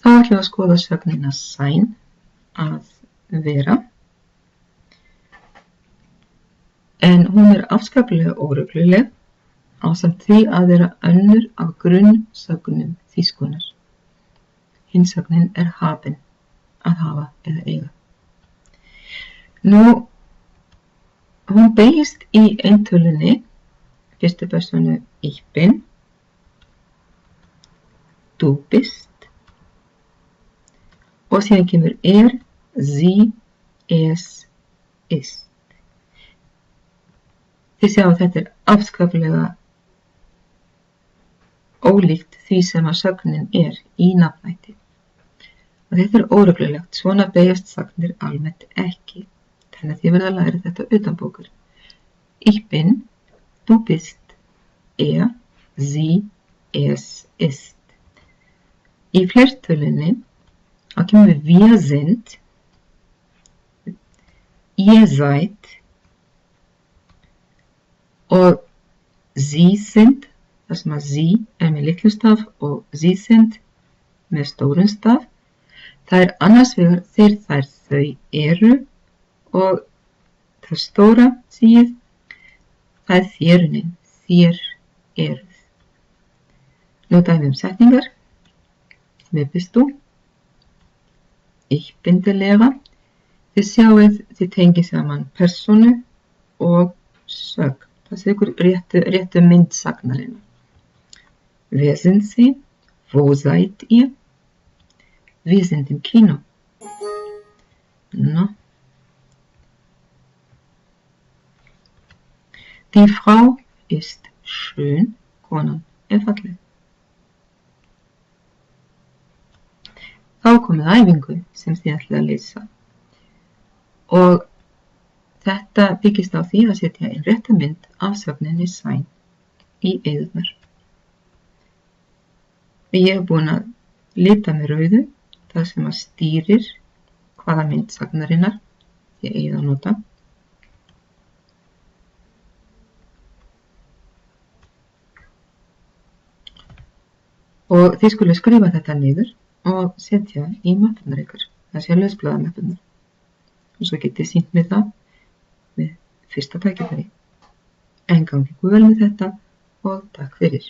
Þá ætlum við að skoða sögnina sein, að vera. En hún afskaplega óregluleg ásamt því að vera önnur af grunnsögnum þýskunnar. Hin sögnin haben, að hafa eða eiga. Nú, hún beygist í eintölunni, fyrstu persónu ich bin, du bist, og síðan kemur sie, es, ist. Þið sjáum að þetta afskaplega ólíkt því sem að sögnin í nafnætti. Og þetta óreglulegt, svona beygjast sagnir almennt ekki. Þannig að þið verða að læra þetta utanbókar. Ich bin, du bist, sie, es, ist. Í fleirtölunni þá kemur wir sind, ihr seid og sie sind, þar sem að sie með litlu staf og sie sind með stórum staf. Það annars vegar þeir, þau eru og það stóra síð, það þérunin, þér eruð. Nú dæmi setningar. Wer bist du? Ich bin der Lehrer. Þið sjáuð, þið tengið saman persónu og sögn. Það sé ykkur réttu mynd sagnarinnar. Wer sind Sie? Wo seid ihr? Wir sind im Kino. No. Die Frau ist schön, konan falleg. Þá komið æfingu sem þið ætlið að lesa. Og þetta byggist á því að setja inn rétta mynd af sögninni sein í eyðurnar. Ég búin að lita með rauðu það sem að stýrir hvaða mynd sagnarinnar ég eigið að nota. Og þið skulle skrifa þetta niður og setja í mappunar ykkar. Það sé lausblaða mappunar. Og svo getið sýnt mér það við fyrsta tækifæri. En gangi ykkur vel með þetta og takk fyrir.